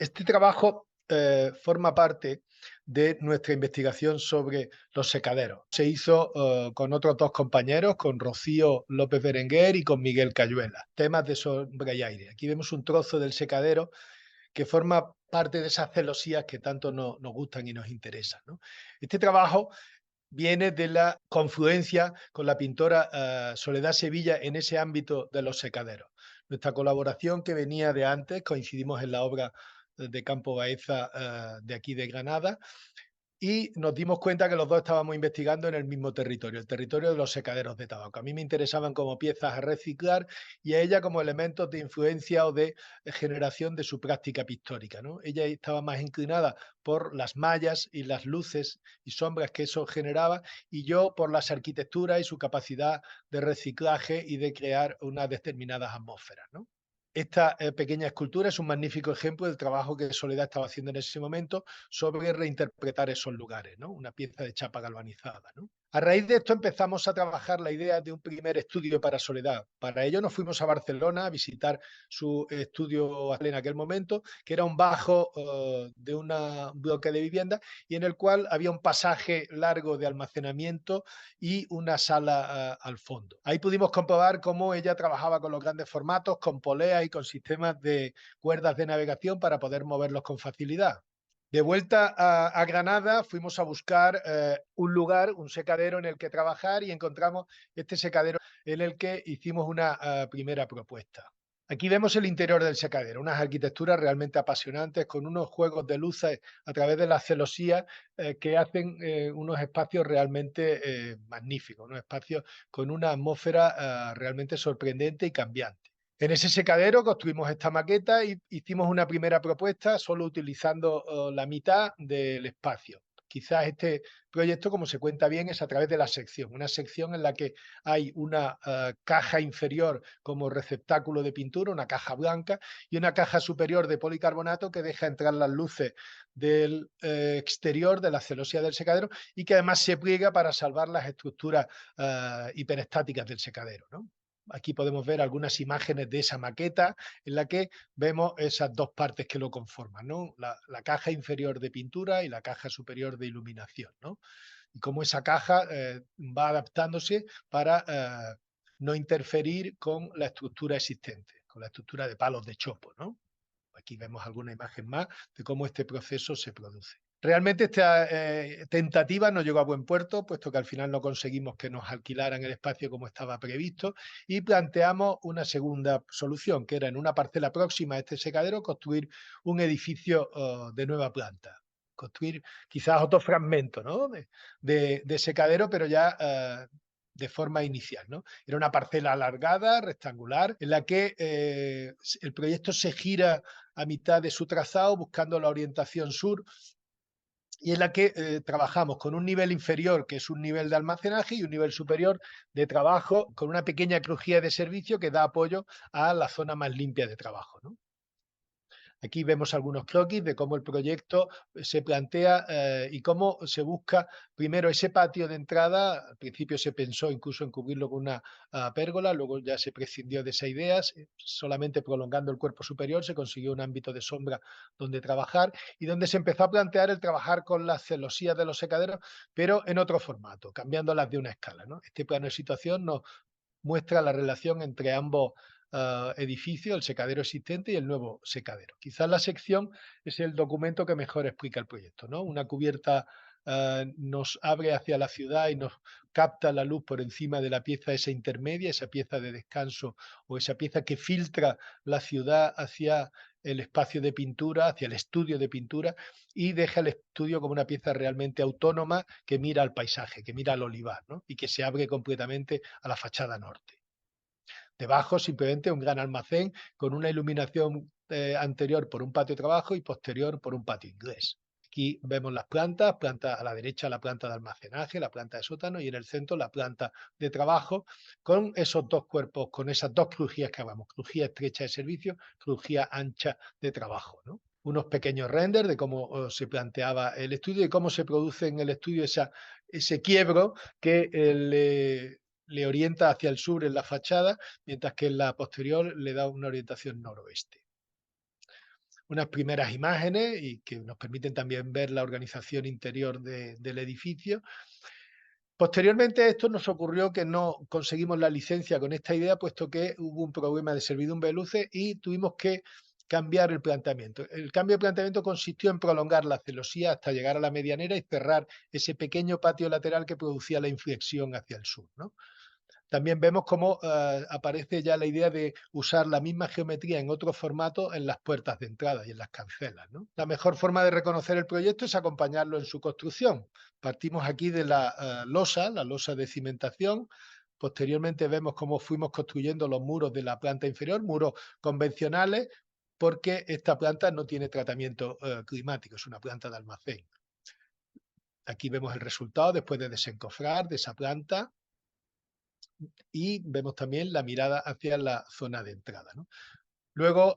Este trabajo forma parte de nuestra investigación sobre los secaderos. Se hizo con otros dos compañeros, con Rocío López Berenguer y con Miguel Cayuela. Temas de sombra y aire. Aquí vemos un trozo del secadero que forma parte de esas celosías que tanto nos gustan y nos interesan, ¿no? Este trabajo viene de la confluencia con la pintora Soledad Sevilla en ese ámbito de los secaderos. Nuestra colaboración, que venía de antes, coincidimos en la obra de Campo Baeza de aquí de Granada, y nos dimos cuenta que los dos estábamos investigando en el mismo territorio, el territorio de los secaderos de tabaco. A mí me interesaban como piezas a reciclar y a ella como elementos de influencia o de generación de su práctica pictórica, ¿no? Ella estaba más inclinada por las mallas y las luces y sombras que eso generaba, y yo por las arquitecturas y su capacidad de reciclaje y de crear unas determinadas atmósferas, ¿no? Esta pequeña escultura es un magnífico ejemplo del trabajo que Soledad estaba haciendo en ese momento sobre reinterpretar esos lugares, ¿no? Una pieza de chapa galvanizada, ¿no? A raíz de esto empezamos a trabajar la idea de un primer estudio para Soledad. Para ello nos fuimos a Barcelona a visitar su estudio en aquel momento, que era un bajo de un bloque de vivienda, y en el cual había un pasaje largo de almacenamiento y una sala al fondo. Ahí pudimos comprobar cómo ella trabajaba con los grandes formatos, con poleas y con sistemas de cuerdas de navegación para poder moverlos con facilidad. De vuelta a Granada fuimos a buscar un lugar, un secadero en el que trabajar, y encontramos este secadero en el que hicimos una primera propuesta. Aquí vemos el interior del secadero, unas arquitecturas realmente apasionantes con unos juegos de luces a través de las celosías que hacen unos espacios realmente magníficos, unos espacios con una atmósfera realmente sorprendente y cambiante. En ese secadero construimos esta maqueta y hicimos una primera propuesta solo utilizando la mitad del espacio. Quizás este proyecto, como se cuenta bien, es a través de la sección, una sección en la que hay una caja inferior como receptáculo de pintura, una caja blanca, y una caja superior de policarbonato que deja entrar las luces del exterior de la celosía del secadero, y que además se pliega para salvar las estructuras hiperestáticas del secadero, ¿no? Aquí podemos ver algunas imágenes de esa maqueta en la que vemos esas dos partes que lo conforman, ¿no? La caja inferior de pintura y la caja superior de iluminación, ¿no? Y cómo esa caja va adaptándose para no interferir con la estructura existente, con la estructura de palos de chopo, ¿no? Aquí vemos alguna imagen más de cómo este proceso se produce. Realmente esta tentativa no llegó a buen puerto, puesto que al final no conseguimos que nos alquilaran el espacio como estaba previsto, y planteamos una segunda solución, que era en una parcela próxima a este secadero construir un edificio de nueva planta. Construir quizás otro fragmento, ¿no? de secadero, pero ya de forma inicial, ¿no? Era una parcela alargada, rectangular, en la que el proyecto se gira a mitad de su trazado buscando la orientación sur, y en la que trabajamos con un nivel inferior, que es un nivel de almacenaje, y un nivel superior de trabajo con una pequeña crujía de servicio que da apoyo a la zona más limpia de trabajo, ¿no? Aquí vemos algunos croquis de cómo el proyecto se plantea y cómo se busca primero ese patio de entrada. Al principio se pensó incluso en cubrirlo con una pérgola, luego ya se prescindió de esa idea, solamente prolongando el cuerpo superior se consiguió un ámbito de sombra donde trabajar, y donde se empezó a plantear el trabajar con las celosías de los secaderos, pero en otro formato, cambiándolas de una escala, ¿no? Este plano de situación nos muestra la relación entre ambos edificios, el secadero existente y el nuevo secadero. Quizás la sección es el documento que mejor explica el proyecto, ¿no? Una cubierta nos abre hacia la ciudad y nos capta la luz por encima de la pieza esa intermedia, esa pieza de descanso o esa pieza que filtra la ciudad hacia el espacio de pintura, hacia el estudio de pintura, y deja el estudio como una pieza realmente autónoma que mira al paisaje, que mira al olivar, ¿no? Y que se abre completamente a la fachada norte. Debajo simplemente un gran almacén con una iluminación anterior por un patio de trabajo y posterior por un patio inglés. Aquí vemos las plantas, planta a la derecha la planta de almacenaje, la planta de sótano, y en el centro la planta de trabajo, con esos dos cuerpos, con esas dos crujías que hablamos, crujía estrecha de servicio, crujía ancha de trabajo, ¿no? Unos pequeños renders de cómo se planteaba el estudio y cómo se produce en el estudio ese quiebro que le orienta hacia el sur en la fachada, mientras que en la posterior le da una orientación noroeste. unas primeras imágenes y que nos permiten también ver la organización interior del edificio. Posteriormente a esto nos ocurrió que no conseguimos la licencia con esta idea, puesto que hubo un problema de servidumbre de luces y tuvimos que cambiar el planteamiento. El cambio de planteamiento consistió en prolongar la celosía hasta llegar a la medianera y cerrar ese pequeño patio lateral que producía la inflexión hacia el sur, ¿no? También vemos cómo aparece ya la idea de usar la misma geometría en otro formato en las puertas de entrada y en las cancelas, ¿no? La mejor forma de reconocer el proyecto es acompañarlo en su construcción. Partimos aquí de la losa de cimentación. Posteriormente vemos cómo fuimos construyendo los muros de la planta inferior, muros convencionales, porque esta planta no tiene tratamiento climático, es una planta de almacén. Aquí vemos el resultado después de desencofrar de esa planta y vemos también la mirada hacia la zona de entrada, ¿no? Luego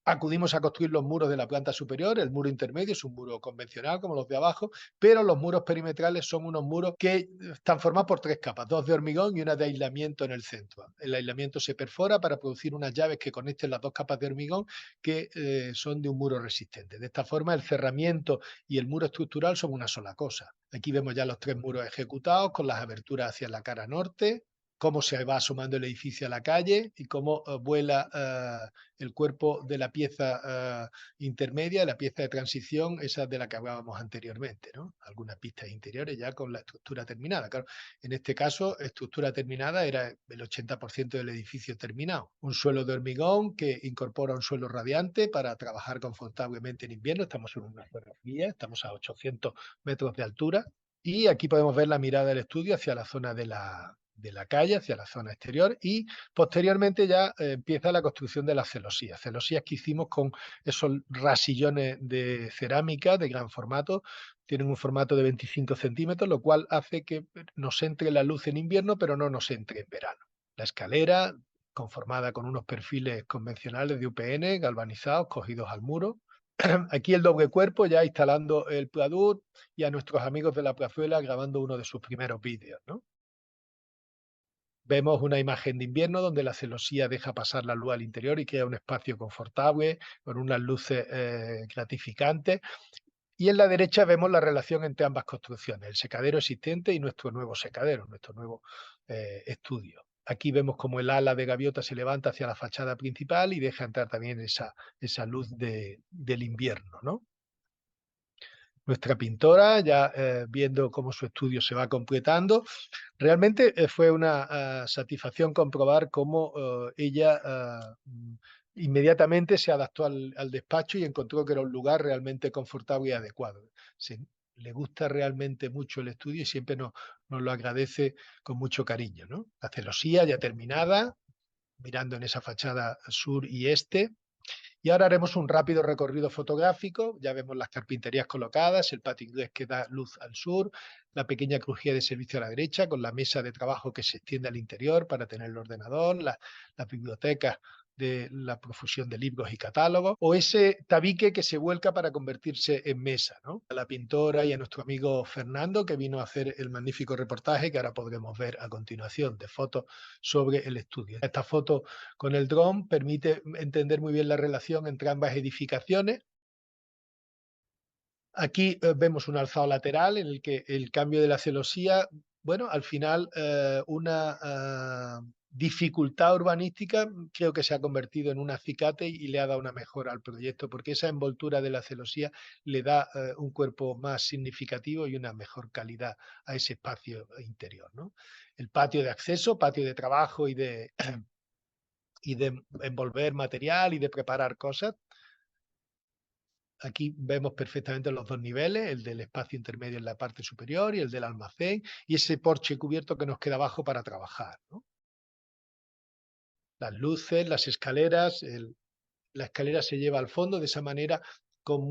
acudimos a construir los muros de la planta superior. El muro intermedio es un muro convencional como los de abajo, pero los muros perimetrales son unos muros que están formados por 3 capas, 2 de hormigón y una de aislamiento en el centro. El aislamiento se perfora para producir unas llaves que conecten las 2 capas de hormigón que son de un muro resistente. De esta forma el cerramiento y el muro estructural son una sola cosa. Aquí vemos ya los 3 muros ejecutados con las aberturas hacia la cara norte, cómo se va asomando el edificio a la calle y cómo vuela el cuerpo de la pieza intermedia, la pieza de transición, esa de la que hablábamos anteriormente, ¿no? Algunas pistas interiores ya con la estructura terminada. Claro, en este caso, estructura terminada era el 80% del edificio terminado. Un suelo de hormigón que incorpora un suelo radiante para trabajar confortablemente en invierno. Estamos en una fotografía, estamos a 800 metros de altura. Y aquí podemos ver la mirada del estudio hacia la zona de la calle, hacia la zona exterior, y posteriormente ya empieza la construcción de las celosías que hicimos con esos rasillones de cerámica de gran formato. Tienen un formato de 25 centímetros, lo cual hace que nos entre la luz en invierno, pero no nos entre en verano. La escalera, conformada con unos perfiles convencionales de UPN galvanizados, cogidos al muro. Aquí el doble cuerpo ya instalando el pladur y a nuestros amigos de la plazuela grabando uno de sus primeros vídeos, ¿no? Vemos una imagen de invierno donde la celosía deja pasar la luz al interior y crea un espacio confortable con unas luces gratificantes. Y en la derecha vemos la relación entre ambas construcciones, el secadero existente y nuestro nuevo secadero, nuestro nuevo estudio. Aquí vemos como el ala de gaviota se levanta hacia la fachada principal y deja entrar también esa luz del invierno, ¿no? Nuestra pintora, ya viendo cómo su estudio se va completando, realmente fue una satisfacción comprobar cómo ella inmediatamente se adaptó al despacho y encontró que era un lugar realmente confortable y adecuado. Le gusta realmente mucho el estudio y siempre nos lo agradece con mucho cariño, ¿no? La celosía ya terminada, mirando en esa fachada sur y este. Y ahora haremos un rápido recorrido fotográfico. Ya vemos las carpinterías colocadas, el patio inglés que da luz al sur, la pequeña crujía de servicio a la derecha, con la mesa de trabajo que se extiende al interior para tener el ordenador, las bibliotecas de la profusión de libros y catálogos, o ese tabique que se vuelca para convertirse en mesa, ¿no? A la pintora y a nuestro amigo Fernando, que vino a hacer el magnífico reportaje que ahora podremos ver a continuación, de fotos sobre el estudio. Esta foto con el dron permite entender muy bien la relación entre ambas edificaciones. Aquí vemos un alzado lateral en el que el cambio de la celosía, bueno, al final una dificultad urbanística creo que se ha convertido en un acicate y le ha dado una mejora al proyecto, porque esa envoltura de la celosía le da un cuerpo más significativo y una mejor calidad a ese espacio interior, ¿no? El patio de acceso, patio de trabajo y de envolver material y de preparar cosas. Aquí vemos perfectamente los 2 niveles, el del espacio intermedio en la parte superior y el del almacén, y ese porche cubierto que nos queda abajo para trabajar, ¿no? Las luces, las escaleras, la escalera se lleva al fondo, de esa manera con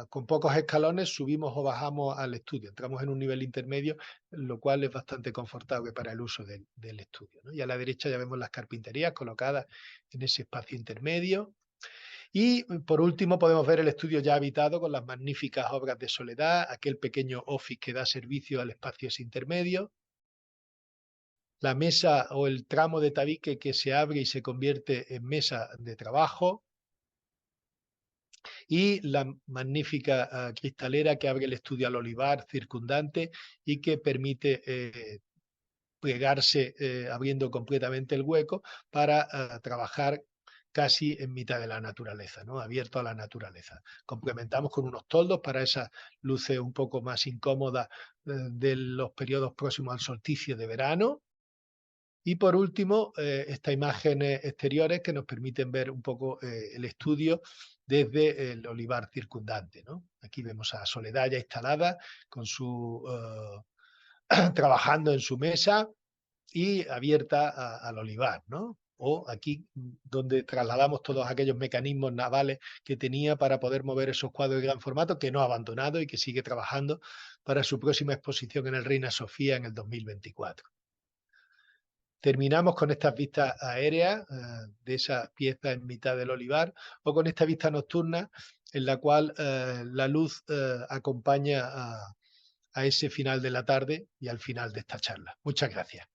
con pocos escalones subimos o bajamos al estudio. Entramos en un nivel intermedio, lo cual es bastante confortable para el uso del estudio, ¿no? Y a la derecha ya vemos las carpinterías colocadas en ese espacio intermedio. Y por último podemos ver el estudio ya habitado con las magníficas obras de Soledad, aquel pequeño office que da servicio al espacio intermedio, la mesa o el tramo de tabique que se abre y se convierte en mesa de trabajo, y la magnífica cristalera que abre el estudio al olivar circundante y que permite plegarse abriendo completamente el hueco para trabajar casi en mitad de la naturaleza, ¿no? Abierto a la naturaleza. Complementamos con unos toldos para esas luces un poco más incómodas de los periodos próximos al solsticio de verano. Y por último, estas imágenes exteriores que nos permiten ver un poco el estudio desde el olivar circundante, ¿no? Aquí vemos a Soledad ya instalada con su trabajando en su mesa y abierta al olivar, ¿no? O aquí donde trasladamos todos aquellos mecanismos navales que tenía para poder mover esos cuadros de gran formato que no ha abandonado y que sigue trabajando para su próxima exposición en el Reina Sofía en el 2024. Terminamos con estas vistas aéreas de esa pieza en mitad del olivar o con esta vista nocturna en la cual la luz acompaña a ese final de la tarde y al final de esta charla. Muchas gracias.